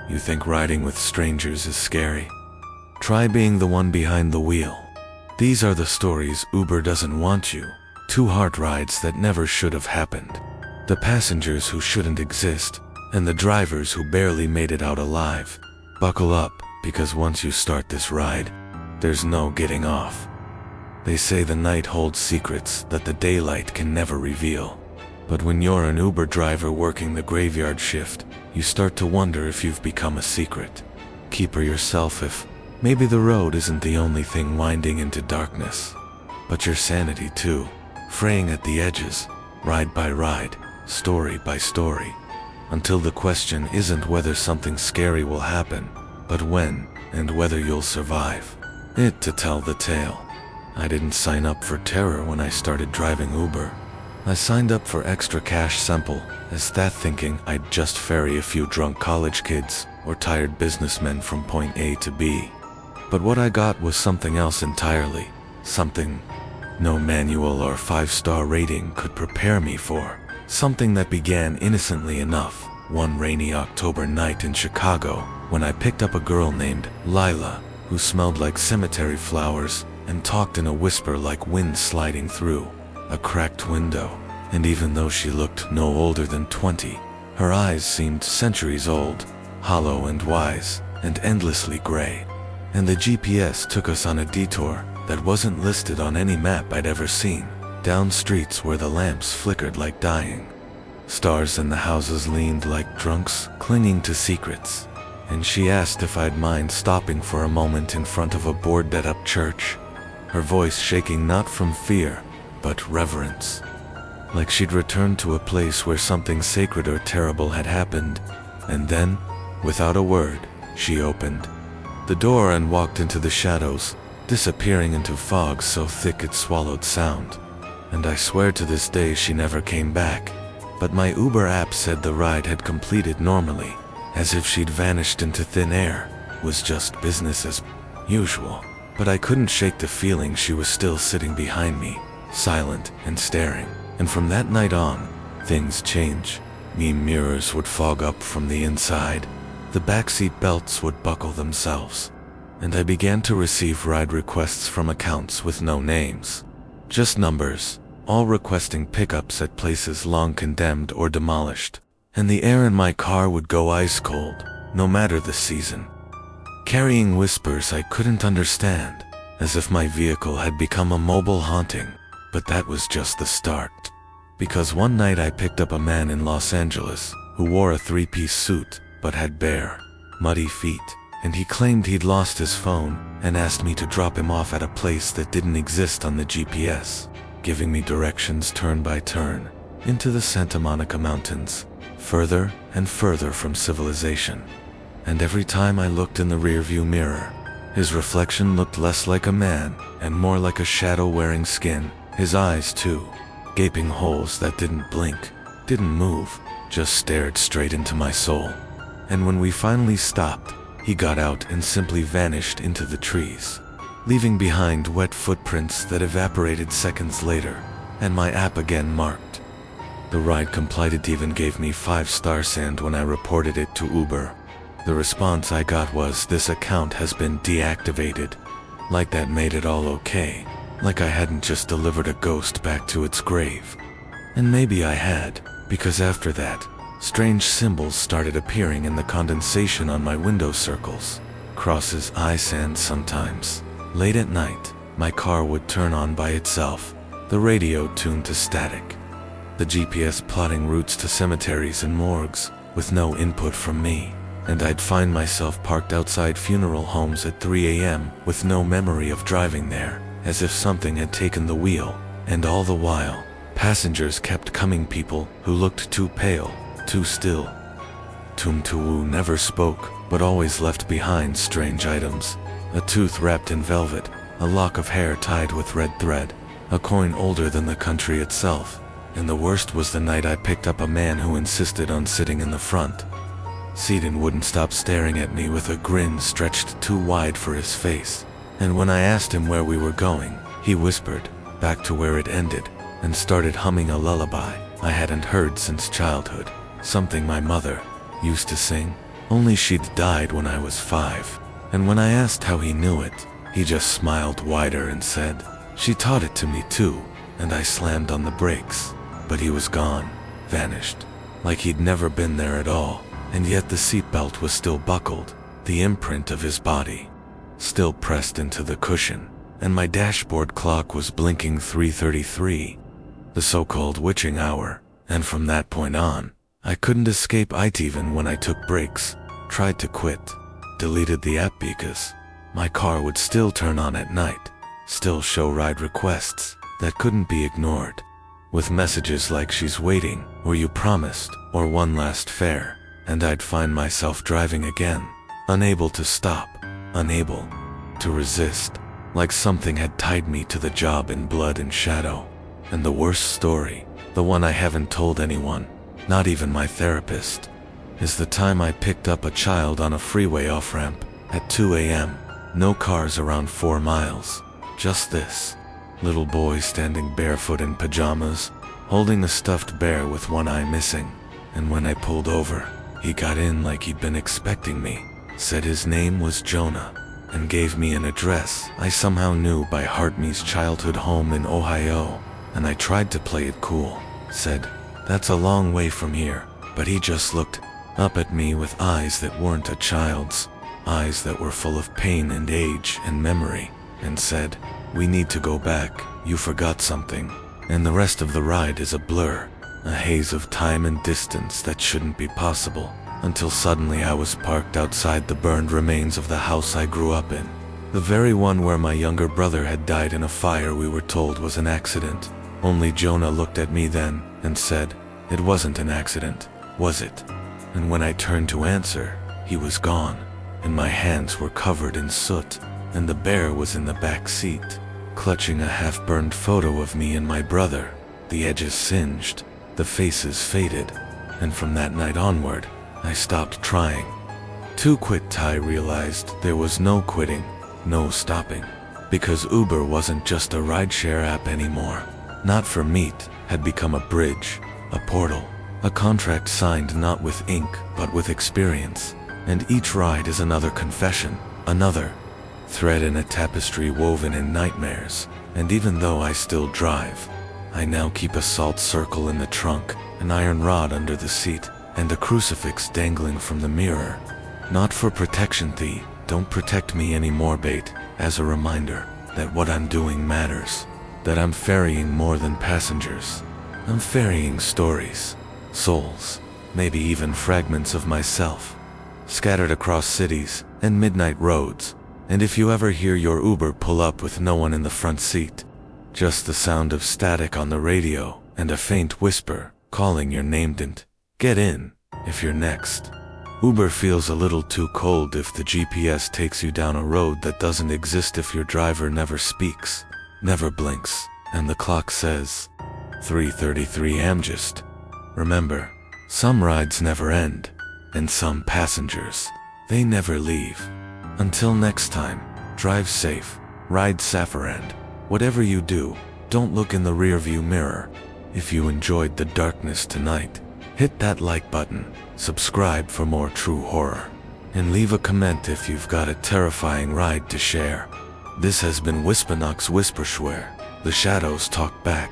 You think riding with strangers is scary? Try being the one behind the wheel. These are the stories Uber doesn't want you. 2 heart rides that never should have happened. The passengers who shouldn't exist, and the drivers who barely made it out alive. Buckle up, because once you start this ride, there's no getting off. They say the night holds secrets that the daylight can never reveal. But when you're an Uber driver working the graveyard shift, you start to wonder if you've become a secret keeper yourself, if maybe the road isn't the only thing winding into darkness, but your sanity too, fraying at the edges, ride by ride, story by story, until the question isn't whether something scary will happen, but when and whether you'll survive it to tell the tale. I didn't sign up for terror when I started driving Uber. I signed up for extra cash simple as that, thinking I'd just ferry a few drunk college kids or tired businessmen from point A to B. But what I got was something else entirely, something no manual or 5-star rating could prepare me for, something that began innocently enough one rainy October night in Chicago when I picked up a girl named Lila who smelled like cemetery flowers and talked in a whisper like wind sliding through a cracked window. And even though she looked no older than 20, her eyes seemed centuries old, hollow and wise, and endlessly gray. And the GPS took us on a detour that wasn't listed on any map I'd ever seen, down streets where the lamps flickered like dying. Stars in the houses leaned like drunks, clinging to secrets. And she asked if I'd mind stopping for a moment in front of a boarded-up church, her voice shaking not from fear, but reverence. Like she'd returned to a place where something sacred or terrible had happened. And then, without a word, she opened the door and walked into the shadows, disappearing into fog so thick it swallowed sound. And I swear to this day she never came back. But my Uber app said the ride had completed normally, as if she'd vanished into thin air, was just business as usual. But I couldn't shake the feeling she was still sitting behind me, silent and staring. And from that night on, things change. Mirrors would fog up from the inside, the backseat belts would buckle themselves, and I began to receive ride requests from accounts with no names, just numbers, all requesting pickups at places long condemned or demolished. And the air in my car would go ice cold, no matter the season, carrying whispers I couldn't understand, as if my vehicle had become a mobile haunting. But that was just the start. Because one night I picked up a man in Los Angeles who wore a 3-piece suit but had bare, muddy feet, and he claimed he'd lost his phone and asked me to drop him off at a place that didn't exist on the GPS, giving me directions turn by turn into the Santa Monica Mountains, further and further from civilization. And every time I looked in the rearview mirror, his reflection looked less like a man and more like a shadow wearing skin. His eyes too, gaping holes that didn't blink, didn't move, just stared straight into my soul. And when we finally stopped, he got out and simply vanished into the trees, leaving behind wet footprints that evaporated seconds later, and my app again marked. The ride completed even gave me 5-star sand when I reported it to Uber. The response I got was, "This account has been deactivated." Like that made it all okay. Like I hadn't just delivered a ghost back to its grave. And maybe I had, because after that, strange symbols started appearing in the condensation on my window circles. Crosses, eye sand sometimes. Late at night, my car would turn on by itself, the radio tuned to static, the GPS plotting routes to cemeteries and morgues, with no input from me. And I'd find myself parked outside funeral homes at 3 a.m. with no memory of driving there, as if something had taken the wheel. And all the while, passengers kept coming, people who looked too pale, too still. Tumtuwu never spoke, but always left behind strange items. A tooth wrapped in velvet, a lock of hair tied with red thread, a coin older than the country itself. And the worst was the night I picked up a man who insisted on sitting in the front seat and wouldn't stop staring at me with a grin stretched too wide for his face. And when I asked him where we were going, he whispered, back to where it ended, and started humming a lullaby I hadn't heard since childhood, something my mother used to sing. only she'd died when I was 5. And when I asked how he knew it, he just smiled wider and said, "She taught it to me too." And I slammed on the brakes, but he was gone, vanished, like he'd never been there at all. And yet the seatbelt was still buckled, the imprint of his body still pressed into the cushion, and my dashboard clock was blinking 3:33, the so-called witching hour. And from that point on, I couldn't escape it. Even when I took breaks, tried to quit, deleted the app, because my car would still turn on at night, still show ride requests that couldn't be ignored, with messages like "she's waiting," or "you promised," or "one last fare." And I'd find myself driving again, unable to stop, unable to resist, like something had tied me to the job in blood and shadow. And the worst story, the one I haven't told anyone, not even my therapist, is the time I picked up a child on a freeway off-ramp at 2 a.m. No cars around 4 miles, just this little boy standing barefoot in pajamas, holding a stuffed bear with one eye missing. And when I pulled over, he got in like he'd been expecting me, said his name was Jonah, and gave me an address I somehow knew by heart: me's childhood home in Ohio. And I tried to play it cool, said, "That's a long way from here," but he just looked up at me with eyes that weren't a child's, eyes that were full of pain and age and memory, and said, "We need to go back, you forgot something." And the rest of the ride is a blur, a haze of time and distance that shouldn't be possible, until suddenly I was parked outside the burned remains of the house I grew up in, the very one where my younger brother had died in a fire we were told was an accident. Only Jonah looked at me then and said, "It wasn't an accident, was it?" And when I turned to answer, he was gone, and my hands were covered in soot, and the bear was in the back seat, clutching a half-burned photo of me and my brother, the edges singed, the faces faded. And from that night onward, I stopped trying to quit. I realized there was no quitting, no stopping, because Uber wasn't just a rideshare app anymore. Not for meat had become a bridge, a portal, a contract signed not with ink but with experience. And each ride is another confession, another thread in a tapestry woven in nightmares. And even though I still drive, I now keep a salt circle in the trunk, an iron rod under the seat, and a crucifix dangling from the mirror. Not for protection, don't protect me anymore, bait, as a reminder that what I'm doing matters, that I'm ferrying more than passengers. I'm ferrying stories, souls, maybe even fragments of myself, scattered across cities and midnight roads. And if you ever hear your Uber pull up with no one in the front seat, just the sound of static on the radio and a faint whisper calling your name, don't get in if you're next. Uber feels a little too cold if the GPS takes you down a road that doesn't exist, if your driver never speaks, never blinks, and the clock says 3:33 am. Just remember, some rides never end, and some passengers, they never leave. Until next time, drive safe, ride safer, and whatever you do, don't look in the rearview mirror. If you enjoyed the darkness tonight, hit that like button, subscribe for more true horror, and leave a comment if you've got a terrifying ride to share. This has been Whispenox Whispers, where the shadows talk back.